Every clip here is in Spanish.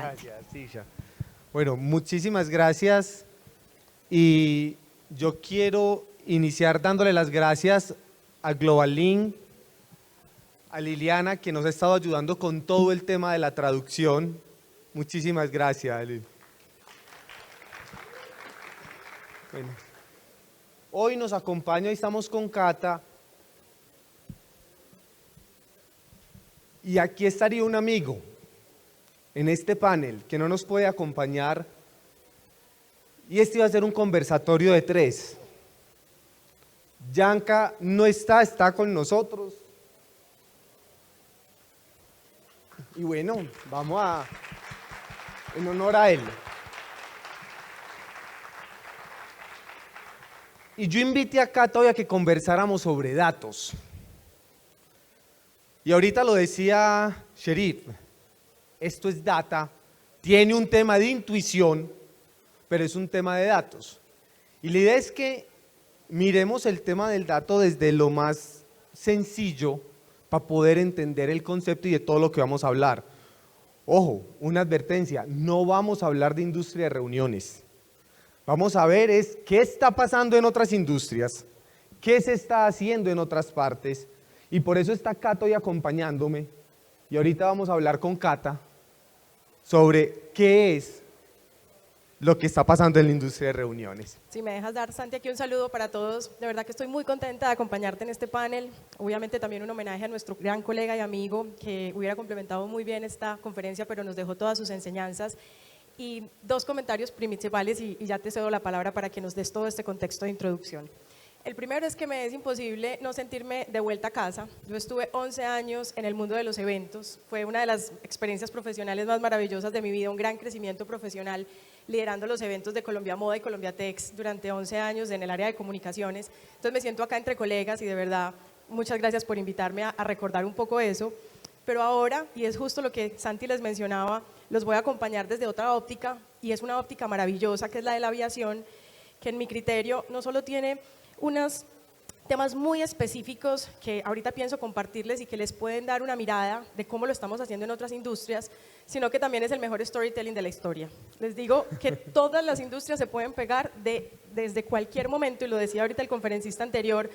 Gracias, Tisha. Bueno, muchísimas gracias y yo quiero iniciar dándole las gracias a Global Link, a Liliana, que nos ha estado ayudando con todo el tema de la traducción. Muchísimas gracias, Lili. Bueno, hoy nos acompaña y estamos con Cata. Y aquí estaría un amigo en este panel que no nos puede acompañar. Y este iba a ser un conversatorio de 3. Yanka no está con nosotros. Y bueno, vamos en honor a él. Y yo invité a Cata hoy a que conversáramos sobre datos. Y ahorita lo decía Sherif, esto es data, tiene un tema de intuición, pero es un tema de datos. Y la idea es que miremos el tema del dato desde lo más sencillo para poder entender el concepto y de todo lo que vamos a hablar. Ojo, una advertencia, no vamos a hablar de industria de reuniones. Vamos a ver qué está pasando en otras industrias, qué se está haciendo en otras partes, y por eso está Cata hoy acompañándome. Y ahorita vamos a hablar con Cata sobre qué es lo que está pasando en la industria de reuniones. Si me dejas dar, Santi, aquí un saludo para todos. De verdad que estoy muy contenta de acompañarte en este panel. Obviamente también un homenaje a nuestro gran colega y amigo que hubiera complementado muy bien esta conferencia, pero nos dejó todas sus enseñanzas. Y 2 comentarios principales y ya te cedo la palabra para que nos des todo este contexto de introducción. El primero es que me es imposible no sentirme de vuelta a casa. Yo estuve 11 años en el mundo de los eventos. Fue una de las experiencias profesionales más maravillosas de mi vida, un gran crecimiento profesional, liderando los eventos de Colombia Moda y Colombia Tex durante 11 años en el área de comunicaciones. Entonces me siento acá entre colegas y de verdad, muchas gracias por invitarme a recordar un poco eso. Pero ahora, y es justo lo que Santi les mencionaba, los voy a acompañar desde otra óptica, y es una óptica maravillosa, que es la de la aviación, que en mi criterio no solo tiene unos temas muy específicos que ahorita pienso compartirles y que les pueden dar una mirada de cómo lo estamos haciendo en otras industrias, sino que también es el mejor storytelling de la historia. Les digo que todas las industrias se pueden pegar desde cualquier momento, y lo decía ahorita el conferencista anterior,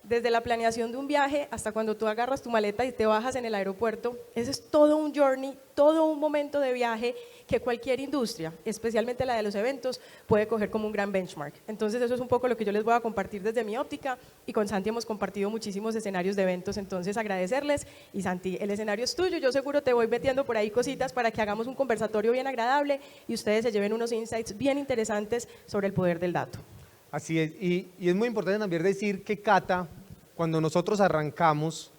desde la planeación de un viaje hasta cuando tú agarras tu maleta y te bajas en el aeropuerto. Ese es todo un journey, todo un momento de viaje que cualquier industria, especialmente la de los eventos, puede coger como un gran benchmark. Entonces eso es un poco lo que yo les voy a compartir desde mi óptica, y con Santi hemos compartido muchísimos escenarios de eventos, entonces agradecerles. Y Santi, el escenario es tuyo, yo seguro te voy metiendo por ahí cositas para que hagamos un conversatorio bien agradable y ustedes se lleven unos insights bien interesantes sobre el poder del dato. Así es, y es muy importante también decir que Cata, cuando nosotros arrancamos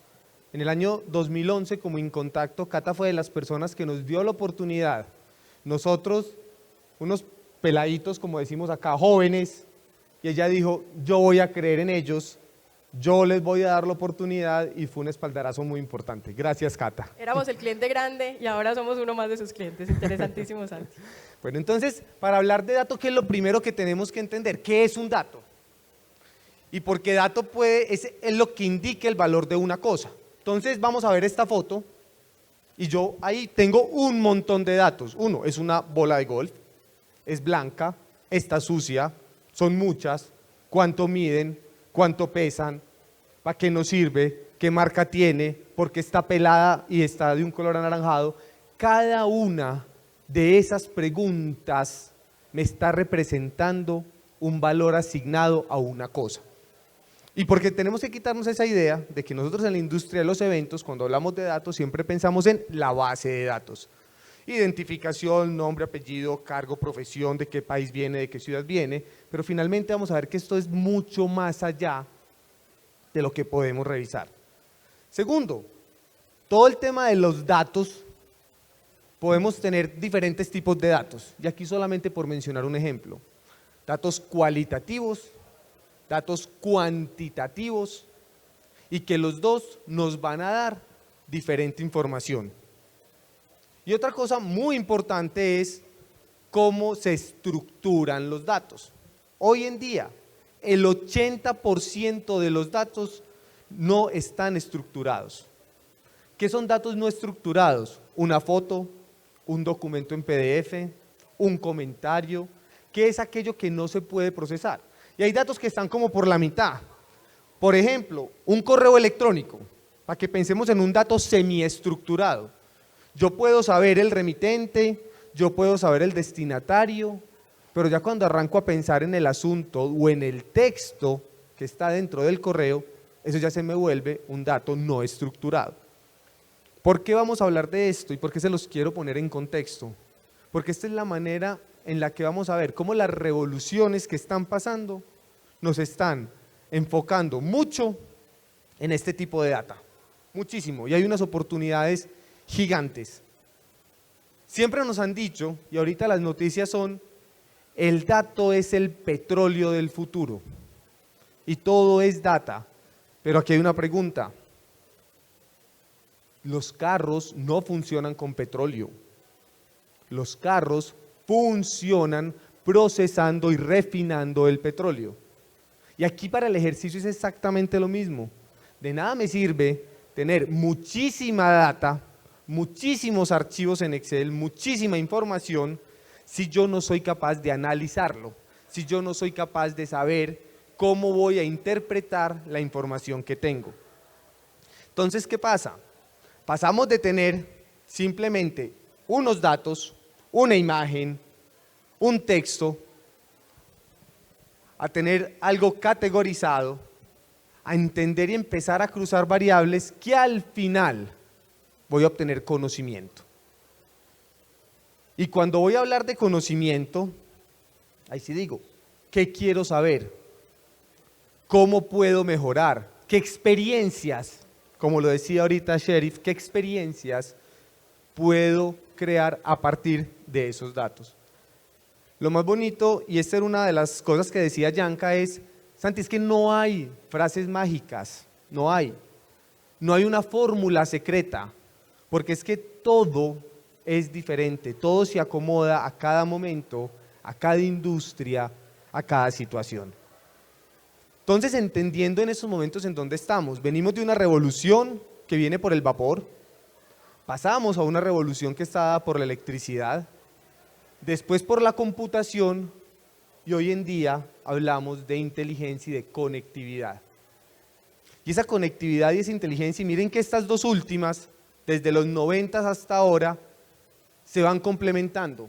en el año 2011 como Incontacto, Cata fue de las personas que nos dio la oportunidad. Nosotros, unos peladitos, como decimos acá, jóvenes, y ella dijo, yo voy a creer en ellos, yo les voy a dar la oportunidad, y fue un espaldarazo muy importante. Gracias, Cata. Éramos el cliente grande y ahora somos uno más de sus clientes. Interesantísimo, Santi. Bueno, entonces, para hablar de dato, ¿qué es lo primero que tenemos que entender? ¿Qué es un dato? Y porque dato es lo que indica el valor de una cosa. Entonces, vamos a ver esta foto, y yo ahí tengo un montón de datos. Uno, es una bola de golf, es blanca, está sucia, son muchas, cuánto miden, cuánto pesan, para qué nos sirve, qué marca tiene, por qué está pelada y está de un color anaranjado. Cada una de esas preguntas me está representando un valor asignado a una cosa. Y porque tenemos que quitarnos esa idea de que nosotros en la industria de los eventos, cuando hablamos de datos, siempre pensamos en la base de datos. Identificación, nombre, apellido, cargo, profesión, de qué país viene, de qué ciudad viene, pero finalmente vamos a ver que esto es mucho más allá de lo que podemos revisar. Segundo, todo el tema de los datos, podemos tener diferentes tipos de datos, y aquí solamente por mencionar un ejemplo. Datos cualitativos, datos cuantitativos, y que los dos nos van a dar diferente información. Y otra cosa muy importante es cómo se estructuran los datos. Hoy en día, el 80% de los datos no están estructurados. ¿Qué son datos no estructurados? Una foto, un documento en PDF, un comentario, ¿qué es aquello que no se puede procesar? Y hay datos que están como por la mitad. Por ejemplo, un correo electrónico, para que pensemos en un dato semiestructurado. Yo puedo saber el remitente, yo puedo saber el destinatario, pero ya cuando arranco a pensar en el asunto o en el texto que está dentro del correo, eso ya se me vuelve un dato no estructurado. ¿Por qué vamos a hablar de esto y por qué se los quiero poner en contexto? Porque esta es la manera en la que vamos a ver cómo las revoluciones que están pasando nos están enfocando mucho en este tipo de data, muchísimo, y hay unas oportunidades gigantes. Siempre nos han dicho, y ahorita las noticias son, el dato es el petróleo del futuro, y todo es data, pero aquí hay una pregunta. Los carros no funcionan con petróleo, los carros funcionan procesando y refinando el petróleo. Y aquí para el ejercicio es exactamente lo mismo. De nada me sirve tener muchísima data, muchísimos archivos en Excel, muchísima información, si yo no soy capaz de analizarlo, si yo no soy capaz de saber cómo voy a interpretar la información que tengo. Entonces, ¿qué pasa? Pasamos de tener simplemente unos datos, una imagen, un texto, a tener algo categorizado, a entender y empezar a cruzar variables que al final voy a obtener conocimiento. Y cuando voy a hablar de conocimiento, ahí sí digo, ¿qué quiero saber? ¿Cómo puedo mejorar? ¿Qué experiencias, como lo decía ahorita Sheriff, qué experiencias puedo crear a partir de esos datos? Lo más bonito, y esta era una de las cosas que decía Yanka, es, Santi, es que no hay frases mágicas, no hay una fórmula secreta, porque es que todo es diferente, todo se acomoda a cada momento, a cada industria, a cada situación. Entonces, entendiendo en esos momentos en donde estamos, venimos de una revolución que viene por el vapor, pasamos a una revolución que está dada por la electricidad, después por la computación, y hoy en día hablamos de inteligencia y de conectividad. Y esa conectividad y esa inteligencia, y miren que estas dos últimas, desde los 90 hasta ahora, se van complementando.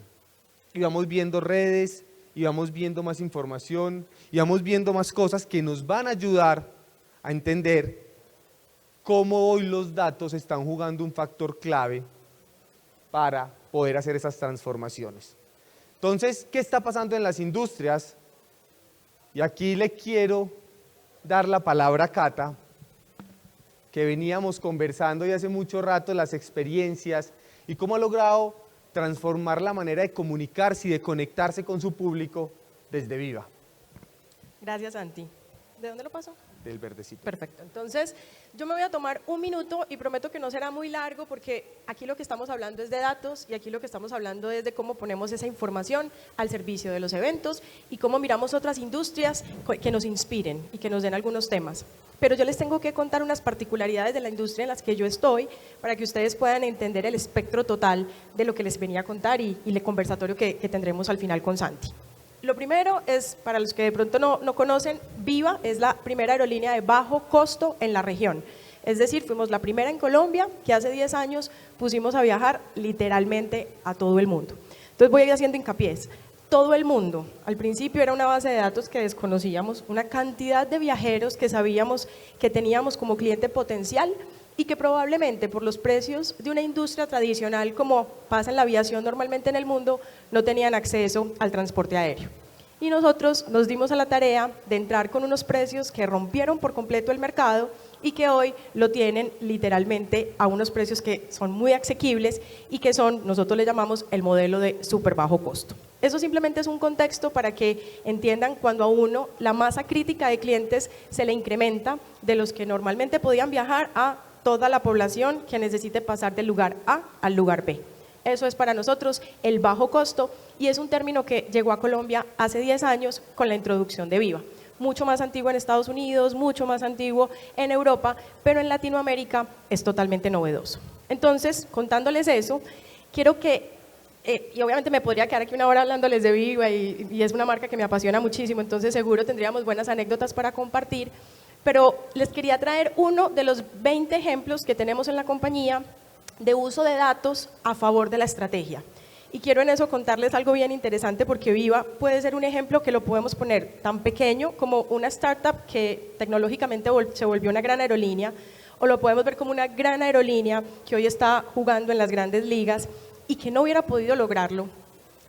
Y vamos viendo redes, y vamos viendo más información, y vamos viendo más cosas que nos van a ayudar a entender cómo hoy los datos están jugando un factor clave para poder hacer esas transformaciones. Entonces, ¿qué está pasando en las industrias? Y aquí le quiero dar la palabra a Cata, que veníamos conversando y hace mucho rato las experiencias y cómo ha logrado transformar la manera de comunicarse y de conectarse con su público desde Viva. Gracias, Santi. ¿De dónde lo pasó? Del verdecito. Perfecto. Entonces, yo me voy a tomar un minuto y prometo que no será muy largo porque aquí lo que estamos hablando es de datos y aquí lo que estamos hablando es de cómo ponemos esa información al servicio de los eventos y cómo miramos otras industrias que nos inspiren y que nos den algunos temas. Pero yo les tengo que contar unas particularidades de la industria en las que yo estoy para que ustedes puedan entender el espectro total de lo que les venía a contar y el conversatorio que tendremos al final con Santi. Lo primero es, para los que de pronto no conocen, Viva es la primera aerolínea de bajo costo en la región. Es decir, fuimos la primera en Colombia que hace 10 años pusimos a viajar literalmente a todo el mundo. Entonces voy a ir haciendo hincapié. Todo el mundo, al principio era una base de datos que desconocíamos, una cantidad de viajeros que sabíamos que teníamos como cliente potencial y que probablemente por los precios de una industria tradicional como pasa en la aviación normalmente en el mundo, no tenían acceso al transporte aéreo. Y nosotros nos dimos a la tarea de entrar con unos precios que rompieron por completo el mercado y que hoy lo tienen literalmente a unos precios que son muy asequibles y que son, nosotros le llamamos el modelo de súper bajo costo. Eso simplemente es un contexto para que entiendan cuando a uno la masa crítica de clientes se le incrementa de los que normalmente podían viajar a toda la población que necesite pasar del lugar A al lugar B. Eso es para nosotros el bajo costo y es un término que llegó a Colombia hace 10 años con la introducción de Viva. Mucho más antiguo en Estados Unidos, mucho más antiguo en Europa, pero en Latinoamérica es totalmente novedoso. Entonces, contándoles eso, quiero que y obviamente me podría quedar aquí una hora hablándoles de Viva y es una marca que me apasiona muchísimo, entonces seguro tendríamos buenas anécdotas para compartir, pero les quería traer uno de los 20 ejemplos que tenemos en la compañía de uso de datos a favor de la estrategia. Y quiero en eso contarles algo bien interesante porque Viva puede ser un ejemplo que lo podemos poner tan pequeño como una startup que tecnológicamente se volvió una gran aerolínea, o lo podemos ver como una gran aerolínea que hoy está jugando en las grandes ligas y que no hubiera podido lograrlo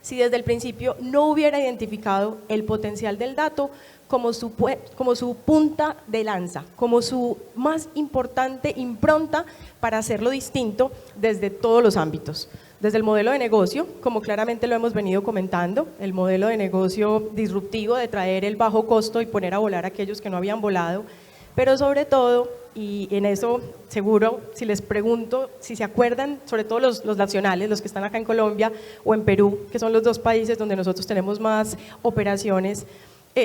si desde el principio no hubiera identificado el potencial del dato como su punta de lanza, como su más importante impronta para hacerlo distinto desde todos los ámbitos. Desde el modelo de negocio, como claramente lo hemos venido comentando, el modelo de negocio disruptivo de traer el bajo costo y poner a volar a aquellos que no habían volado, pero sobre todo, y en eso seguro, si les pregunto, si se acuerdan, sobre todo los nacionales, los que están acá en Colombia o en Perú, que son los dos países donde nosotros tenemos más operaciones,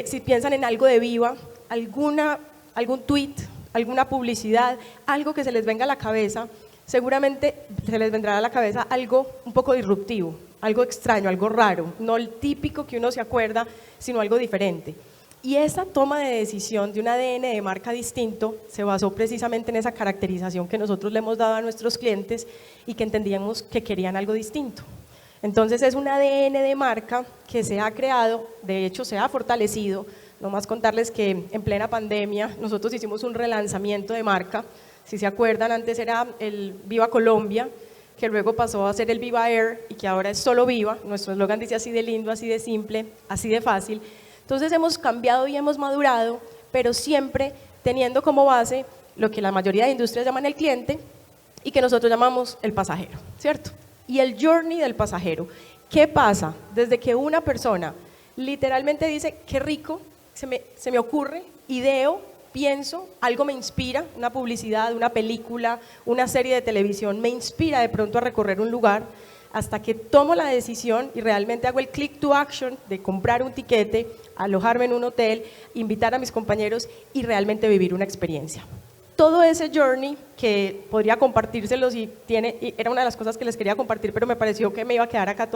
si piensan en algo de Viva, algún tweet, alguna publicidad, algo que se les venga a la cabeza, seguramente se les vendrá a la cabeza algo un poco disruptivo, algo extraño, algo raro, no el típico que uno se acuerda, sino algo diferente. Y esa toma de decisión de un ADN de marca distinto se basó precisamente en esa caracterización que nosotros le hemos dado a nuestros clientes y que entendíamos que querían algo distinto. Entonces es un ADN de marca que se ha creado, de hecho se ha fortalecido. No más contarles que en plena pandemia nosotros hicimos un relanzamiento de marca. Si se acuerdan, antes era el Viva Colombia, que luego pasó a ser el Viva Air y que ahora es solo Viva. Nuestro eslogan dice así de lindo, así de simple, así de fácil. Entonces hemos cambiado y hemos madurado, pero siempre teniendo como base lo que la mayoría de industrias llaman el cliente y que nosotros llamamos el pasajero, ¿cierto? Y el journey del pasajero. ¿Qué pasa? Desde que una persona literalmente dice, qué rico, se me ocurre, ideo, pienso, algo me inspira, una publicidad, una película, una serie de televisión, me inspira de pronto a recorrer un lugar, hasta que tomo la decisión y realmente hago el click to action de comprar un tiquete, alojarme en un hotel, invitar a mis compañeros y realmente vivir una experiencia. Todo ese journey que podría compartírselos y era una de las cosas que les quería compartir, pero me pareció que me iba a quedar acá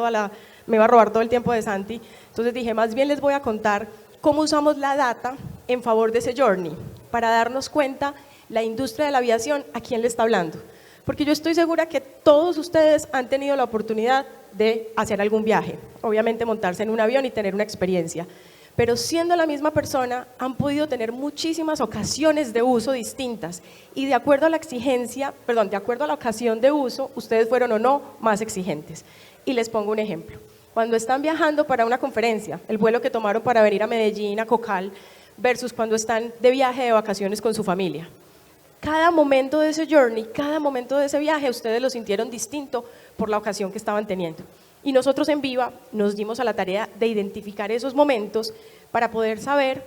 me iba a robar todo el tiempo de Santi, entonces dije, más bien les voy a contar cómo usamos la data en favor de ese journey, para darnos cuenta la industria de la aviación a quién le está hablando. Porque yo estoy segura que todos ustedes han tenido la oportunidad de hacer algún viaje, obviamente montarse en un avión y tener una experiencia, pero siendo la misma persona han podido tener muchísimas ocasiones de uso distintas y de acuerdo a la de acuerdo a la ocasión de uso, ustedes fueron o no más exigentes. Y les pongo un ejemplo. Cuando están viajando para una conferencia, el vuelo que tomaron para venir a Medellín, a Cocal, versus cuando están de viaje de vacaciones con su familia. Cada momento de ese journey, cada momento de ese viaje, ustedes lo sintieron distinto por la ocasión que estaban teniendo. Y nosotros en Viva nos dimos a la tarea de identificar esos momentos para poder saber,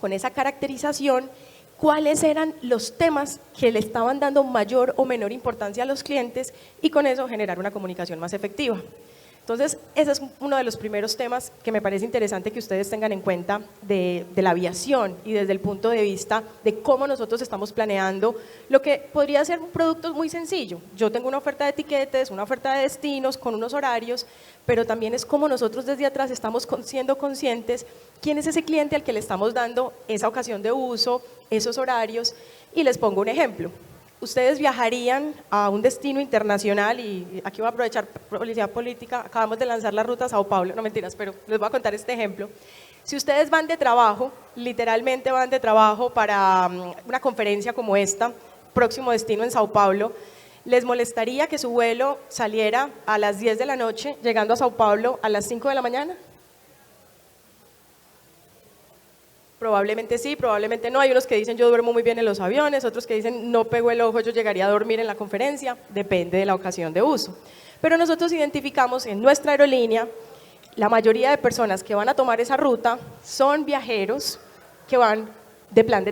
con esa caracterización, cuáles eran los temas que le estaban dando mayor o menor importancia a los clientes y con eso generar una comunicación más efectiva. Entonces, ese es uno de los primeros temas que me parece interesante que ustedes tengan en cuenta de la aviación y desde el punto de vista de cómo nosotros estamos planeando lo que podría ser un producto muy sencillo. Yo tengo una oferta de tiquetes, una oferta de destinos con unos horarios, pero también es cómo nosotros desde atrás estamos siendo conscientes quién es ese cliente al que le estamos dando esa ocasión de uso, esos horarios. Y les pongo un ejemplo. Ustedes viajarían a un destino internacional y aquí voy a aprovechar publicidad política, acabamos de lanzar la ruta a Sao Paulo, no mentiras, pero les voy a contar este ejemplo. Si ustedes van de trabajo, literalmente van de trabajo para una conferencia como esta, próximo destino en Sao Paulo, ¿les molestaría que su vuelo saliera a las 10 de la noche, llegando a Sao Paulo a las 5 de la mañana? Probablemente sí, probablemente no. Hay unos que dicen yo duermo muy bien en los aviones, otros que dicen no pego el ojo, yo llegaría a dormir en la conferencia, depende de la ocasión de uso. Pero nosotros identificamos en nuestra aerolínea, la mayoría de personas que van a tomar esa ruta son viajeros que van de plan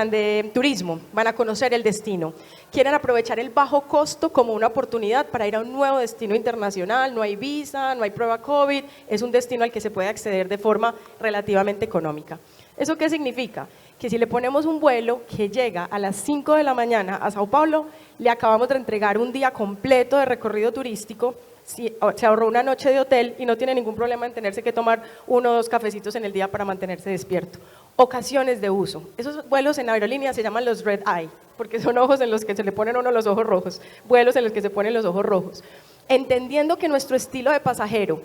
de turismo, van a conocer el destino, quieren aprovechar el bajo costo como una oportunidad para ir a un nuevo destino internacional, no hay visa, no hay prueba COVID, es un destino al que se puede acceder de forma relativamente económica. ¿Eso qué significa? Que si le ponemos un vuelo que llega a las 5 de la mañana a Sao Paulo, le acabamos de entregar un día completo de recorrido turístico se ahorró una noche de hotel y no tiene ningún problema en tenerse que tomar 1 o 2 cafecitos en el día para mantenerse despierto. Ocasiones de uso. Esos vuelos en aerolínea se llaman los red eye, porque son ojos en los que se le ponen a uno los ojos rojos, vuelos en los que se ponen los ojos rojos. Entendiendo que nuestro estilo de pasajero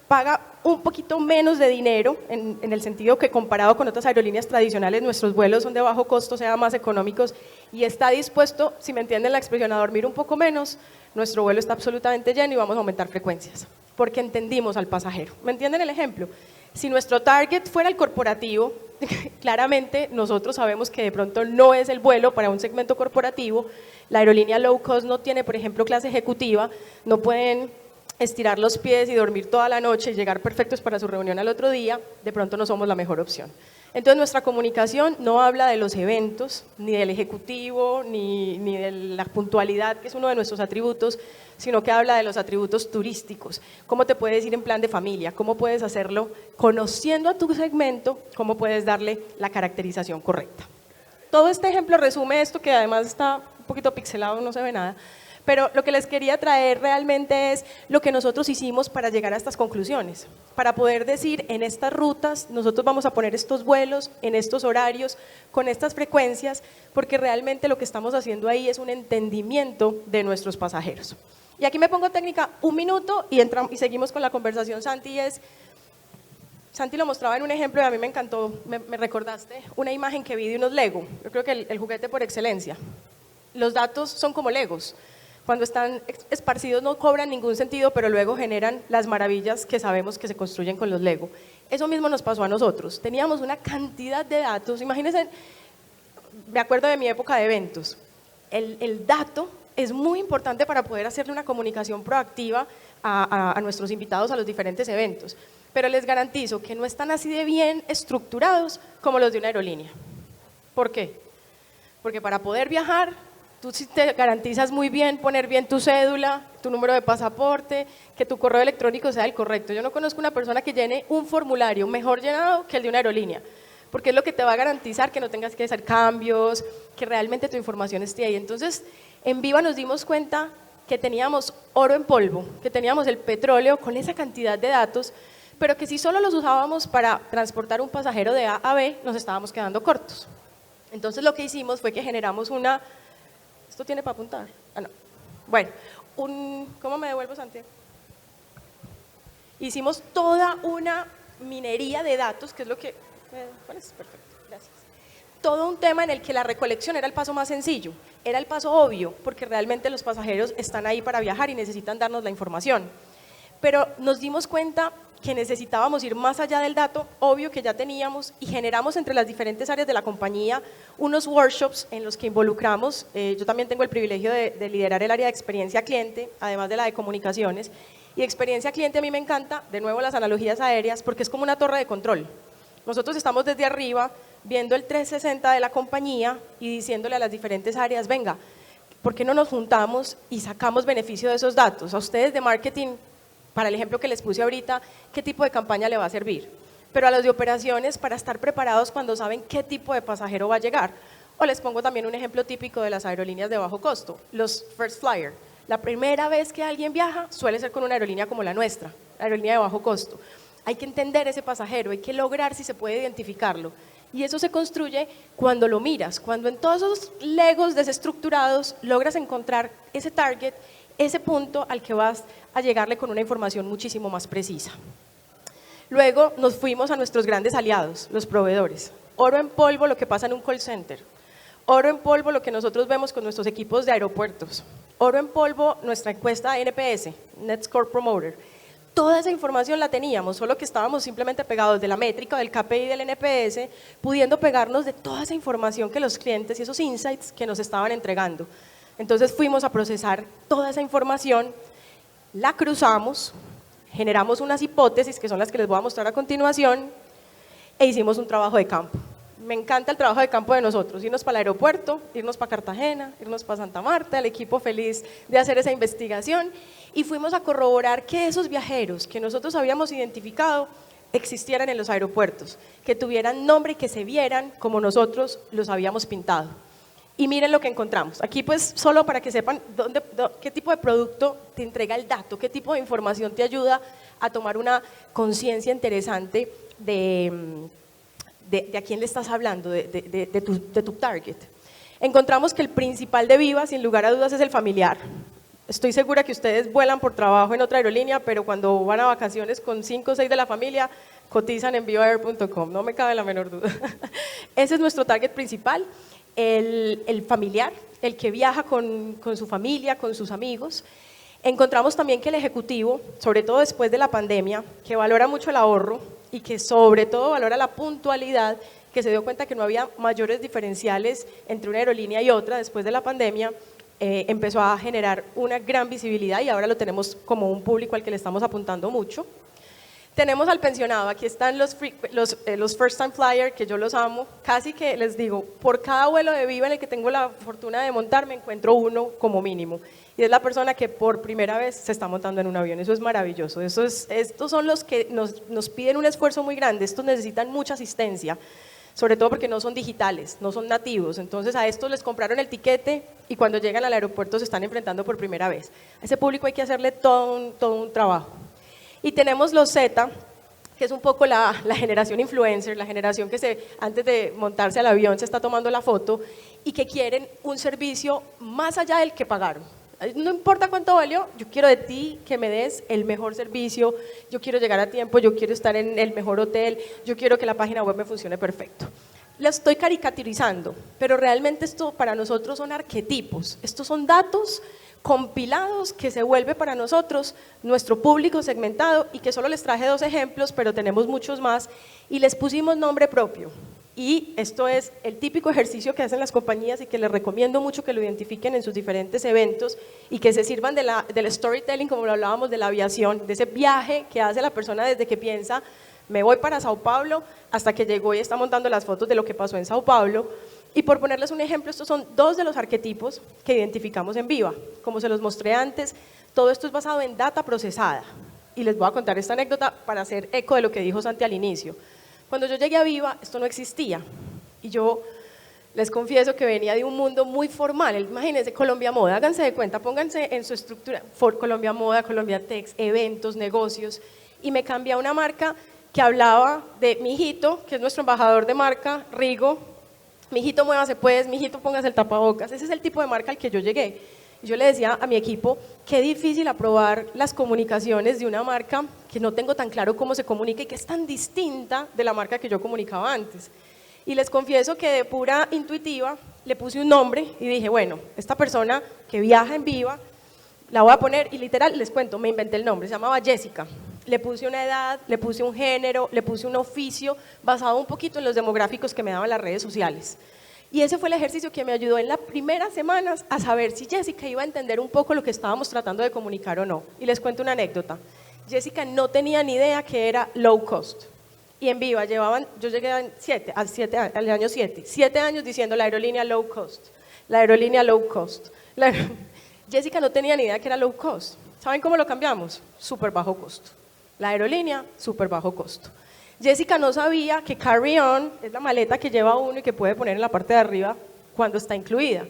paga un poquito menos de dinero, en el sentido que comparado con otras aerolíneas tradicionales, nuestros vuelos son de bajo costo, sean más económicos, y está dispuesto, si me entienden la expresión, a dormir un poco menos, nuestro vuelo está absolutamente lleno y vamos a aumentar frecuencias, porque entendimos al pasajero. ¿Me entienden el ejemplo? Si nuestro target fuera el corporativo, claramente nosotros sabemos que de pronto no es el vuelo para un segmento corporativo. La aerolínea low cost no tiene, por ejemplo, clase ejecutiva, no pueden estirar los pies y dormir toda la noche y llegar perfectos para su reunión al otro día, de pronto no somos la mejor opción. Entonces nuestra comunicación no habla de los eventos, ni del ejecutivo, ni de la puntualidad, que es uno de nuestros atributos, sino que habla de los atributos turísticos. Cómo te puedes ir en plan de familia, cómo puedes hacerlo conociendo a tu segmento, cómo puedes darle la caracterización correcta. Todo este ejemplo resume esto, que además está un poquito pixelado, no se ve nada. Pero lo que les quería traer realmente es lo que nosotros hicimos para llegar a estas conclusiones, para poder decir en estas rutas nosotros vamos a poner estos vuelos, en estos horarios, con estas frecuencias, porque realmente lo que estamos haciendo ahí es un entendimiento de nuestros pasajeros. Y aquí me pongo técnica 1 minuto y seguimos con la conversación, Santi. Santi lo mostraba en un ejemplo y a mí me encantó, me recordaste una imagen que vi de unos Lego, yo creo que el juguete por excelencia. Los datos son como Legos. Cuando están esparcidos no cobran ningún sentido, pero luego generan las maravillas que sabemos que se construyen con los Lego. Eso mismo nos pasó a nosotros. Teníamos una cantidad de datos. Imagínense, me acuerdo de mi época de eventos. El dato es muy importante para poder hacerle una comunicación proactiva a nuestros invitados a los diferentes eventos. Pero les garantizo que no están así de bien estructurados como los de una aerolínea. ¿Por qué? Porque para poder viajar, tú sí te garantizas muy bien poner bien tu cédula, tu número de pasaporte, que tu correo electrónico sea el correcto. Yo no conozco una persona que llene un formulario mejor llenado que el de una aerolínea, porque es lo que te va a garantizar que no tengas que hacer cambios, que realmente tu información esté ahí. Entonces, en Viva nos dimos cuenta que teníamos oro en polvo, que teníamos el petróleo con esa cantidad de datos, pero que si solo los usábamos para transportar un pasajero de A a B, nos estábamos quedando cortos. Entonces, lo que hicimos fue que generamos una... ¿Esto tiene para apuntar? Ah, no. Bueno, ¿cómo me devuelvo, Santiago? Hicimos toda una minería de datos, que es lo que... Perfecto, gracias. Todo un tema en el que la recolección era el paso más sencillo, era el paso obvio, porque realmente los pasajeros están ahí para viajar y necesitan darnos la información. Pero nos dimos cuenta que necesitábamos ir más allá del dato obvio que ya teníamos y generamos entre las diferentes áreas de la compañía unos workshops en los que involucramos, yo también tengo el privilegio de liderar el área de experiencia cliente, además de la de comunicaciones, y experiencia cliente a mí me encanta, de nuevo las analogías aéreas, porque es como una torre de control. Nosotros estamos desde arriba viendo el 360 de la compañía y diciéndole a las diferentes áreas, venga, ¿por qué no nos juntamos y sacamos beneficio de esos datos? A ustedes de marketing, para el ejemplo que les puse ahorita, ¿qué tipo de campaña le va a servir? Pero a los de operaciones, para estar preparados cuando saben qué tipo de pasajero va a llegar. O les pongo también un ejemplo típico de las aerolíneas de bajo costo, los First Flyer. La primera vez que alguien viaja suele ser con una aerolínea como la nuestra, la aerolínea de bajo costo. Hay que entender ese pasajero, hay que lograr si se puede identificarlo. Y eso se construye cuando lo miras, cuando en todos esos legos desestructurados logras encontrar ese target, ese punto al que vas a llegarle con una información muchísimo más precisa. Luego nos fuimos a nuestros grandes aliados, los proveedores. Oro en polvo lo que pasa en un call center. Oro en polvo lo que nosotros vemos con nuestros equipos de aeropuertos. Oro en polvo nuestra encuesta NPS, Net Score Promoter. Toda esa información la teníamos, solo que estábamos simplemente pegados de la métrica, del KPI y del NPS, pudiendo pegarnos de toda esa información que los clientes y esos insights que nos estaban entregando. Entonces fuimos a procesar toda esa información, la cruzamos, generamos unas hipótesis que son las que les voy a mostrar a continuación e hicimos un trabajo de campo. Me encanta el trabajo de campo de nosotros, irnos para el aeropuerto, irnos para Cartagena, irnos para Santa Marta, el equipo feliz de hacer esa investigación y fuimos a corroborar que esos viajeros que nosotros habíamos identificado existieran en los aeropuertos, que tuvieran nombre y que se vieran como nosotros los habíamos pintado. Y miren lo que encontramos. Aquí pues solo para que sepan qué tipo de producto te entrega el dato, qué tipo de información te ayuda a tomar una conciencia interesante de a quién le estás hablando, de tu target. Encontramos que el principal de Viva, sin lugar a dudas, es el familiar. Estoy segura que ustedes vuelan por trabajo en otra aerolínea, pero cuando van a vacaciones con 5 o 6 de la familia, cotizan en vivair.com, no me cabe la menor duda. Ese es nuestro target principal, el familiar, el que viaja con su familia, con sus amigos. Encontramos también que el ejecutivo, sobre todo después de la pandemia, que valora mucho el ahorro y que sobre todo valora la puntualidad, que se dio cuenta que no había mayores diferenciales entre una aerolínea y otra después de la pandemia, empezó a generar una gran visibilidad y ahora lo tenemos como un público al que le estamos apuntando mucho. Tenemos al pensionado, aquí están los First Time Flyer, que yo los amo, casi que les digo, por cada vuelo de Viva en el que tengo la fortuna de montar, me encuentro uno como mínimo. Y es la persona que por primera vez se está montando en un avión, eso es maravilloso. Estos son los que nos piden un esfuerzo muy grande, estos necesitan mucha asistencia, sobre todo porque no son digitales, no son nativos, entonces a estos les compraron el tiquete y cuando llegan al aeropuerto se están enfrentando por primera vez. A ese público hay que hacerle todo un trabajo. Y tenemos los Z, que es un poco la generación influencer, la generación que antes de montarse al avión se está tomando la foto y que quieren un servicio más allá del que pagaron. No importa cuánto valió, yo quiero de ti que me des el mejor servicio, yo quiero llegar a tiempo, yo quiero estar en el mejor hotel, yo quiero que la página web me funcione perfecto. Lo estoy caricaturizando, pero realmente esto para nosotros son arquetipos, estos son datos compilados que se vuelve para nosotros nuestro público segmentado y que solo les traje 2 ejemplos, pero tenemos muchos más y les pusimos nombre propio. Y esto es el típico ejercicio que hacen las compañías y que les recomiendo mucho que lo identifiquen en sus diferentes eventos y que se sirvan del storytelling, como lo hablábamos de la aviación, de ese viaje que hace la persona desde que piensa, me voy para Sao Paulo, hasta que llegó y está montando las fotos de lo que pasó en Sao Paulo. Y por ponerles un ejemplo, estos son 2 de los arquetipos que identificamos en Viva. Como se los mostré antes, todo esto es basado en data procesada. Y les voy a contar esta anécdota para hacer eco de lo que dijo Santi al inicio. Cuando yo llegué a Viva, esto no existía. Y yo les confieso que venía de un mundo muy formal. Imagínense, Colombia Moda, háganse de cuenta, pónganse en su estructura, Colombia Moda, Colombia Tex, eventos, negocios. Y me cambié a una marca que hablaba de mi hijito, que es nuestro embajador de marca, Rigo. Mi hijito, muévase pues, mi hijito, póngase el tapabocas. Ese es el tipo de marca al que yo llegué. Y yo le decía a mi equipo, qué difícil aprobar las comunicaciones de una marca que no tengo tan claro cómo se comunica y que es tan distinta de la marca que yo comunicaba antes. Y les confieso que de pura intuitiva le puse un nombre y dije, bueno, esta persona que viaja en Viva, la voy a poner, y literal, les cuento, me inventé el nombre, se llamaba Jessica. Le puse una edad, le puse un género, le puse un oficio, basado un poquito en los demográficos que me daban las redes sociales. Y ese fue el ejercicio que me ayudó en las primeras semanas a saber si Jessica iba a entender un poco lo que estábamos tratando de comunicar o no. Y les cuento una anécdota. Jessica no tenía ni idea que era low cost. Y en Viva yo llegué al año 7 años diciendo la aerolínea low cost, la aerolínea low cost. Jessica no tenía ni idea que era low cost. ¿Saben cómo lo cambiamos? Súper bajo costo. La aerolínea, súper bajo costo. Jessica no sabía que carry-on es la maleta que lleva uno y que puede poner en la parte de arriba cuando está incluida.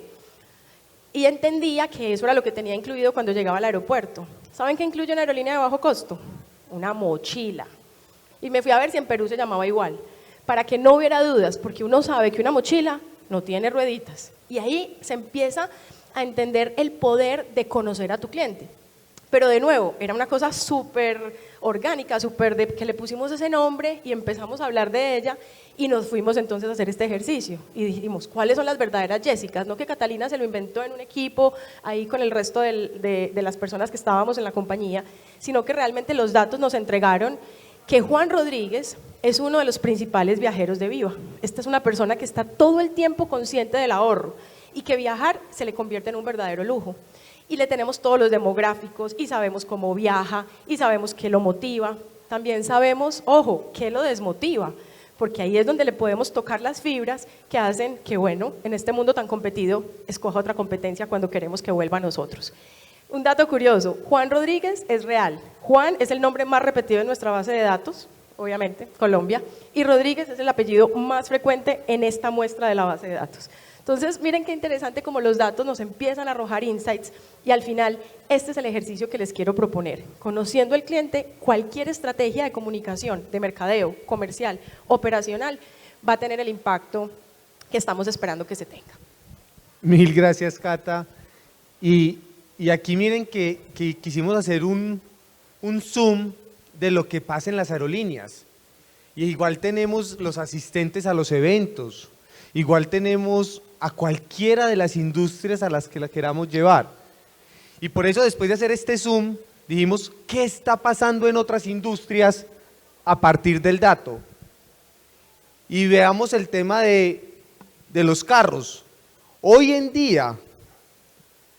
Y entendía que eso era lo que tenía incluido cuando llegaba al aeropuerto. ¿Saben qué incluye una aerolínea de bajo costo? Una mochila. Y me fui a ver si en Perú se llamaba igual, para que no hubiera dudas, porque uno sabe que una mochila no tiene rueditas. Y ahí se empieza a entender el poder de conocer a tu cliente. Pero de nuevo, era una cosa súper orgánica, que le pusimos ese nombre y empezamos a hablar de ella y nos fuimos entonces a hacer este ejercicio y dijimos, ¿cuáles son las verdaderas Jessicas? No que Catalina se lo inventó en un equipo ahí con el resto de las personas que estábamos en la compañía, sino que realmente los datos nos entregaron que Juan Rodríguez es uno de los principales viajeros de Viva. Esta es una persona que está todo el tiempo consciente del ahorro y que viajar se le convierte en un verdadero lujo. Y le tenemos todos los demográficos y sabemos cómo viaja y sabemos qué lo motiva. También sabemos, ojo, qué lo desmotiva, porque ahí es donde le podemos tocar las fibras que hacen que, bueno, en este mundo tan competido, escoja otra competencia cuando queremos que vuelva a nosotros. Un dato curioso, Juan Rodríguez es real. Juan es el nombre más repetido en nuestra base de datos, obviamente, Colombia, y Rodríguez es el apellido más frecuente en esta muestra de la base de datos. Entonces, miren qué interesante como los datos nos empiezan a arrojar insights y al final este es el ejercicio que les quiero proponer. Conociendo al cliente, cualquier estrategia de comunicación, de mercadeo, comercial, operacional, va a tener el impacto que estamos esperando que se tenga. Mil gracias, Cata. Y aquí miren que quisimos hacer un zoom de lo que pasa en las aerolíneas. Y igual tenemos los asistentes a los eventos, igual tenemos a cualquiera de las industrias a las que la queramos llevar. Y por eso después de hacer este zoom, dijimos, ¿qué está pasando en otras industrias a partir del dato? Y veamos el tema de los carros. Hoy en día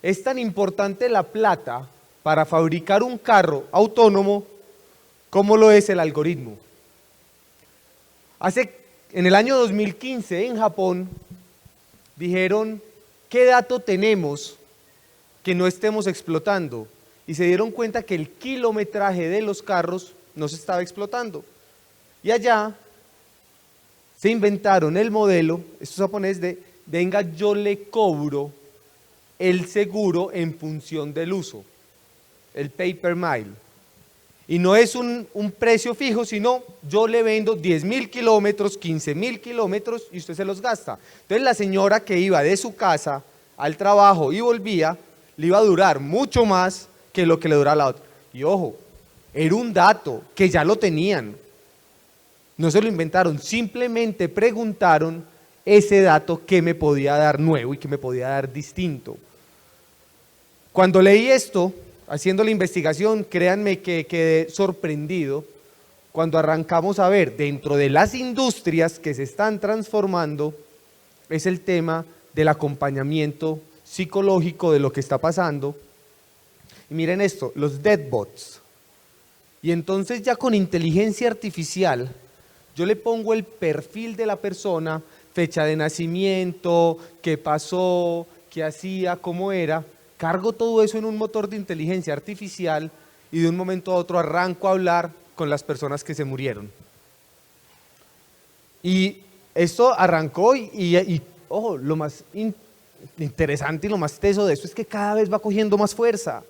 es tan importante la plata para fabricar un carro autónomo como lo es el algoritmo. En el año 2015 en Japón dijeron, ¿qué dato tenemos que no estemos explotando? Y se dieron cuenta que el kilometraje de los carros no se estaba explotando. Y allá se inventaron el modelo, estos japoneses, de venga, yo le cobro el seguro en función del uso, el pay per mile. Y no es un precio fijo, sino yo le vendo 10.000 kilómetros, 15.000 kilómetros y usted se los gasta. Entonces la señora que iba de su casa al trabajo y volvía, le iba a durar mucho más que lo que le dura la otra. Y ojo, era un dato que ya lo tenían. No se lo inventaron, simplemente preguntaron ese dato que me podía dar nuevo y que me podía dar distinto. Cuando leí esto, haciendo la investigación, créanme que quedé sorprendido cuando arrancamos a ver dentro de las industrias que se están transformando, es el tema del acompañamiento psicológico de lo que está pasando. Y miren esto, los deadbots. Y entonces ya con inteligencia artificial, yo le pongo el perfil de la persona, fecha de nacimiento, qué pasó, qué hacía, cómo era, cargo todo eso en un motor de inteligencia artificial y de un momento a otro arranco a hablar con las personas que se murieron. Y esto arrancó y ojo, lo más interesante y lo más teso de esto es que cada vez va cogiendo más fuerza.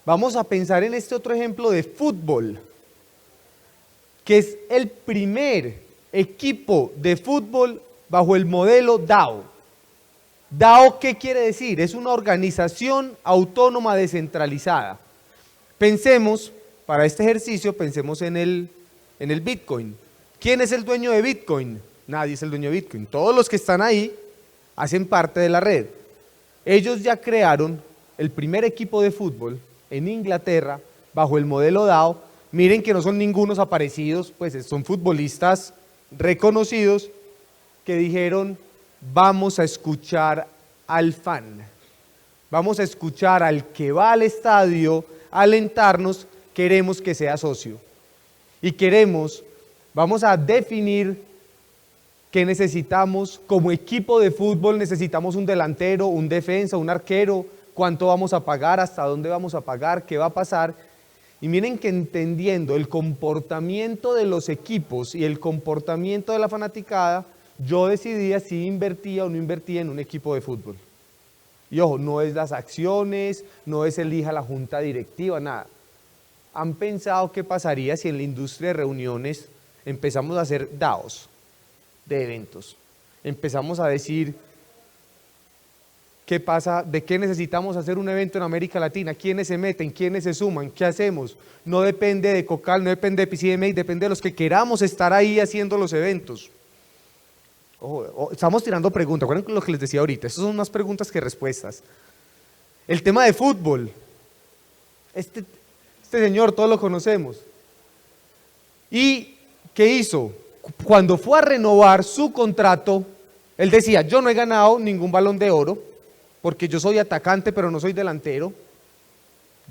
Vamos a pensar en este otro ejemplo de fútbol, que es el primer equipo de fútbol bajo el modelo DAO. DAO, ¿qué quiere decir? Es una organización autónoma descentralizada. Pensemos, para este ejercicio, pensemos en el Bitcoin. ¿Quién es el dueño de Bitcoin? Nadie es el dueño de Bitcoin. Todos los que están ahí hacen parte de la red. Ellos ya crearon el primer equipo de fútbol en Inglaterra bajo el modelo DAO. Miren que no son ningunos aparecidos, pues son futbolistas reconocidos que dijeron, vamos a escuchar al fan, vamos a escuchar al que va al estadio a alentarnos, queremos que sea socio. Y vamos a definir qué necesitamos como equipo de fútbol, necesitamos un delantero, un defensa, un arquero, cuánto vamos a pagar, hasta dónde vamos a pagar, qué va a pasar. Y miren que entendiendo el comportamiento de los equipos y el comportamiento de la fanaticada, yo decidía si invertía o no invertía en un equipo de fútbol. Y ojo, no es las acciones, no es elija la junta directiva, nada. ¿Han pensado qué pasaría si en la industria de reuniones empezamos a hacer DAOs de eventos? Empezamos a decir, ¿qué pasa? ¿De qué necesitamos hacer un evento en América Latina? ¿Quiénes se meten? ¿Quiénes se suman? ¿Qué hacemos? No depende de Cocal, no depende de PCMA, depende de los que queramos estar ahí haciendo los eventos. Estamos tirando preguntas, ¿recuerdan lo que les decía ahorita? Estas son más preguntas que respuestas. El tema de fútbol. Este señor, todos lo conocemos. ¿Y qué hizo? Cuando fue a renovar su contrato, él decía, yo no he ganado ningún Balón de Oro, porque yo soy atacante, pero no soy delantero.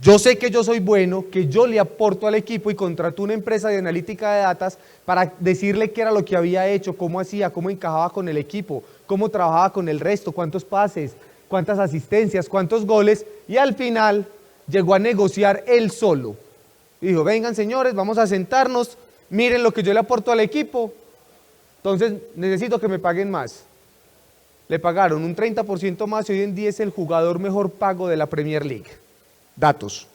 Yo sé que yo soy bueno, que yo le aporto al equipo y contrató una empresa de analítica de datos para decirle qué era lo que había hecho, cómo hacía, cómo encajaba con el equipo, cómo trabajaba con el resto, cuántos pases, cuántas asistencias, cuántos goles, y al final llegó a negociar él solo. Y dijo, vengan señores, vamos a sentarnos, miren lo que yo le aporto al equipo, entonces necesito que me paguen más. le pagaron un 30% más y hoy en día es el jugador mejor pago de la Premier League. Datos.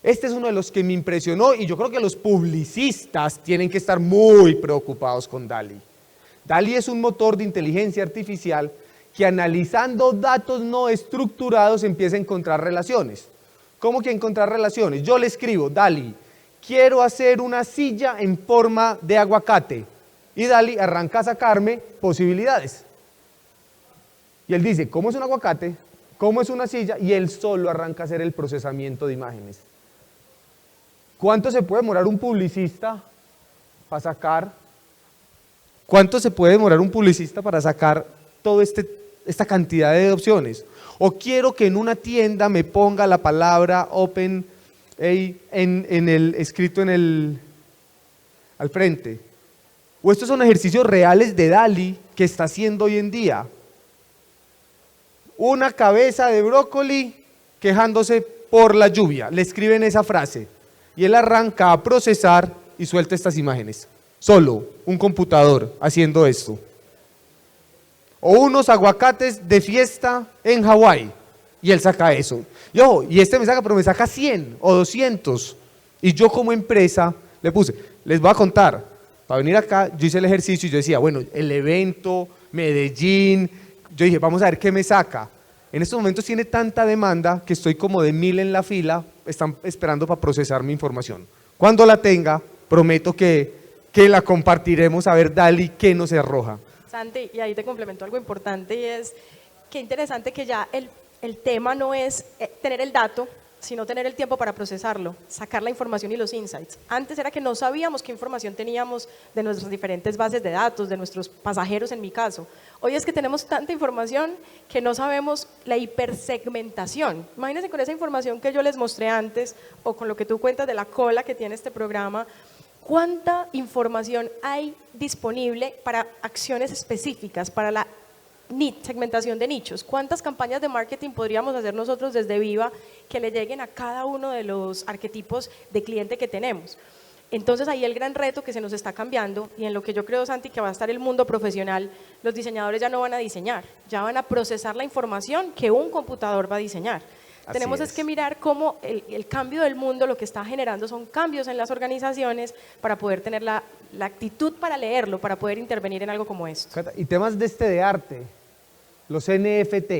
Este es uno de los que me impresionó y yo creo que los publicistas tienen que estar muy preocupados con DALL-E. DALL-E es un motor de inteligencia artificial que analizando datos no estructurados empieza a encontrar relaciones. ¿Cómo que encontrar relaciones? Yo le escribo, DALL-E, quiero hacer una silla en forma de aguacate. Y DALL-E arranca a sacarme posibilidades. Y él dice, ¿cómo es un aguacate? ¿Cómo es una silla? Y él solo arranca a hacer el procesamiento de imágenes. ¿Cuánto se puede demorar un publicista para sacar? ¿Cuánto se puede demorar un publicista para sacar toda esta cantidad de opciones? O quiero que en una tienda me ponga la palabra Open escrito al frente. O estos son ejercicios reales de DALL-E que está haciendo hoy en día. Una cabeza de brócoli quejándose por la lluvia. Le escriben esa frase. Y él arranca a procesar y suelta estas imágenes. Solo un computador haciendo esto. O unos aguacates de fiesta en Hawái. Y él saca eso. Y ojo, y este me saca, pero me saca 100 o 200. Y yo como empresa le puse, les voy a contar, para venir acá yo hice el ejercicio y yo decía, bueno, el evento, Medellín, yo dije, vamos a ver qué me saca. En estos momentos tiene tanta demanda que estoy como de 1000 en la fila, están esperando para procesar mi información. Cuando la tenga, prometo que la compartiremos a ver DALL-E qué nos arroja. Santi, y ahí te complemento algo importante y es que interesante que ya el tema no es tener el dato, sino tener el tiempo para procesarlo, sacar la información y los insights. Antes era que no sabíamos qué información teníamos de nuestras diferentes bases de datos, de nuestros pasajeros en mi caso. Hoy es que tenemos tanta información que no sabemos la hipersegmentación. Imagínense con esa información que yo les mostré antes o con lo que tú cuentas de la cola que tiene este programa, ¿cuánta información hay disponible para acciones específicas, para la segmentación de nichos? ¿Cuántas campañas de marketing podríamos hacer nosotros desde Viva que le lleguen a cada uno de los arquetipos de cliente que tenemos? Entonces ahí el gran reto que se nos está cambiando y en lo que yo creo, Santi, que va a estar el mundo profesional, los diseñadores ya no van a diseñar, ya van a procesar la información que un computador va a diseñar. Tenemos es que mirar cómo el cambio del mundo lo que está generando son cambios en las organizaciones para poder tener la actitud para leerlo, para poder intervenir en algo como esto. Y temas de arte, los NFT,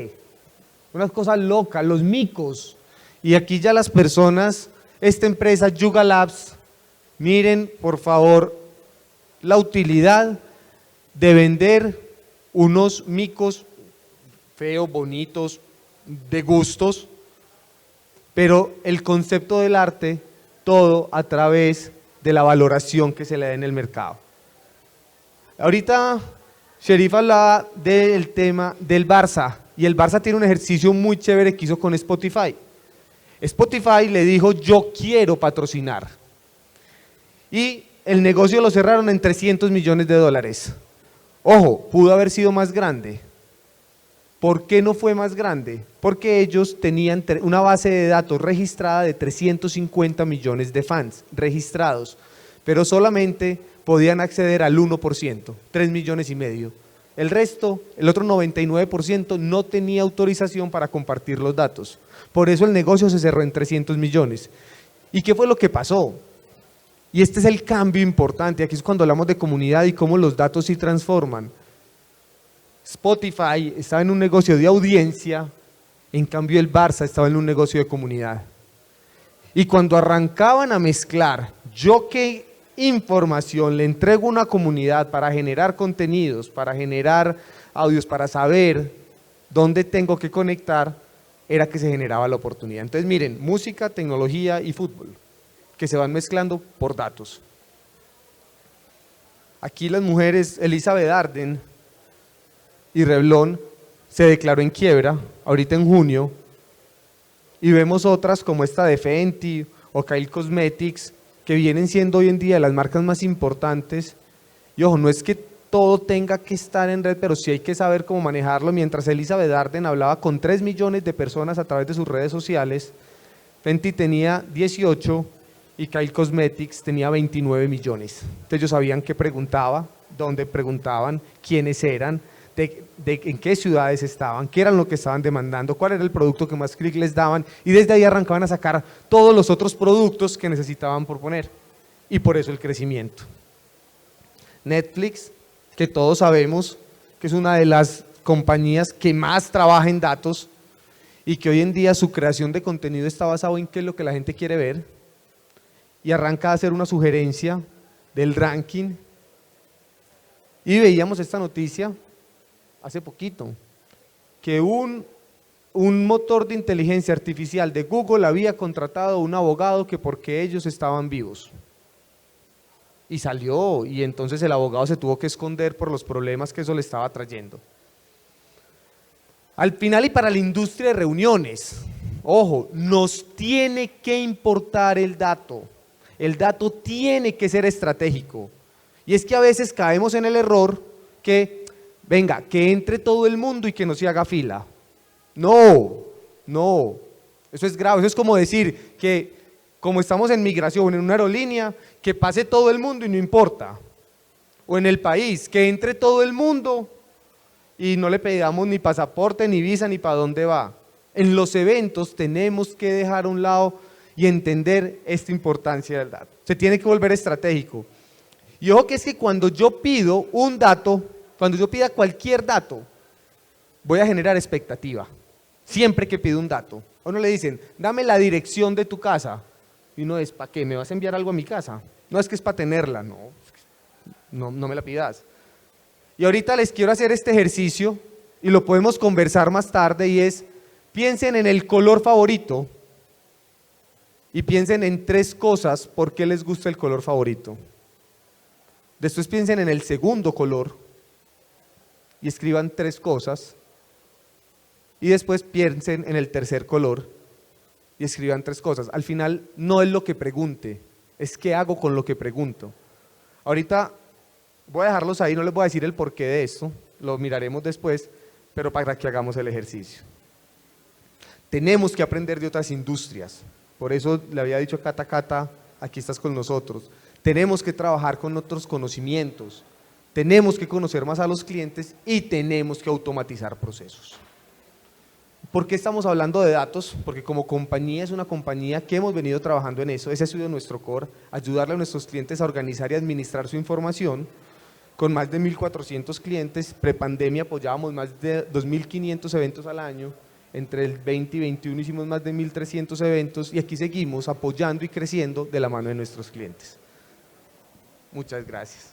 unas cosas locas, los micos. Y aquí ya las personas, esta empresa Yuga Labs, miren por favor la utilidad de vender unos micos feos, bonitos, de gustos, pero el concepto del arte, todo a través de la valoración que se le da en el mercado. Ahorita Sherif hablaba del tema del Barça, y el Barça tiene un ejercicio muy chévere que hizo con Spotify. Spotify le dijo, yo quiero patrocinar. Y el negocio lo cerraron en $300 millones. Ojo, pudo haber sido más grande. ¿Por qué no fue más grande? Porque ellos tenían una base de datos registrada de 350 millones de fans registrados, pero solamente podían acceder al 1%, 3,5 millones. El resto, el otro 99%, no tenía autorización para compartir los datos. Por eso el negocio se cerró en 300 millones. ¿Y qué fue lo que pasó? Y este es el cambio importante, aquí es cuando hablamos de comunidad y cómo los datos se transforman. Spotify estaba en un negocio de audiencia, en cambio el Barça estaba en un negocio de comunidad. Y cuando arrancaban a mezclar, yo qué información le entrego a una comunidad para generar contenidos, para generar audios, para saber dónde tengo que conectar, era que se generaba la oportunidad. Entonces miren, música, tecnología y fútbol, que se van mezclando por datos. Aquí las mujeres, Elizabeth Arden y Revlon se declaró en quiebra ahorita en junio, y vemos otras como esta de Fenty o Kylie Cosmetics que vienen siendo hoy en día las marcas más importantes. Y ojo, no es que todo tenga que estar en red, pero sí hay que saber cómo manejarlo. Mientras Elizabeth Arden hablaba con 3 millones de personas a través de sus redes sociales, Fenty tenía 18 y Kylie Cosmetics tenía 29 millones. Entonces ellos sabían qué preguntaba, donde preguntaban quiénes eran, en qué ciudades estaban, qué eran lo que estaban demandando, cuál era el producto que más clic les daban, y desde ahí arrancaban a sacar todos los otros productos que necesitaban por poner, y por eso el crecimiento. Netflix, que todos sabemos que es una de las compañías que más trabaja en datos y que hoy en día su creación de contenido está basado en qué es lo que la gente quiere ver, y arranca a hacer una sugerencia del ranking, y veíamos esta noticia hace poquito, que un motor de inteligencia artificial de Google había contratado a un abogado que porque ellos estaban vivos. Y salió, y entonces el abogado se tuvo que esconder por los problemas que eso le estaba trayendo. Al final, y para la industria de reuniones, ojo, nos tiene que importar el dato tiene que ser estratégico, y es que a veces caemos en el error que, venga, que entre todo el mundo y que no se haga fila. No, eso es grave, eso es como decir que como estamos en migración en una aerolínea, que pase todo el mundo y no importa, o en el país, que entre todo el mundo y no le pedamos ni pasaporte, ni visa, ni para dónde va. En los eventos tenemos que dejar a un lado y entender esta importancia del dato. Se tiene que volver estratégico. Y ojo que es que cuando yo pido un dato, cuando yo pida cualquier dato, voy a generar expectativa. Siempre que pido un dato. A uno le dicen, dame la dirección de tu casa. Y uno es, ¿para qué? ¿Me vas a enviar algo a mi casa? No, es que es para tenerla. No me la pidas. Y ahorita les quiero hacer este ejercicio y lo podemos conversar más tarde, y es, piensen en el color favorito y piensen en 3 cosas por qué les gusta el color favorito. Después piensen en el segundo color y escriban 3 cosas, y después piensen en el tercer color y escriban 3 cosas. Al final no es lo que pregunte, es qué hago con lo que pregunto. Ahorita voy a dejarlos ahí, no les voy a decir el porqué de esto, lo miraremos después, pero para que hagamos el ejercicio. Tenemos que aprender de otras industrias, por eso le había dicho a Cata, aquí estás con nosotros. Tenemos que trabajar con otros conocimientos, tenemos que conocer más a los clientes y tenemos que automatizar procesos. ¿Por qué estamos hablando de datos? Porque como compañía es una compañía que hemos venido trabajando en eso, ese ha sido nuestro core, ayudarle a nuestros clientes a organizar y administrar su información. Con más de 1.400 clientes, prepandemia apoyábamos más de 2.500 eventos al año, entre el 20 y 21 hicimos más de 1.300 eventos, y aquí seguimos apoyando y creciendo de la mano de nuestros clientes. Muchas gracias.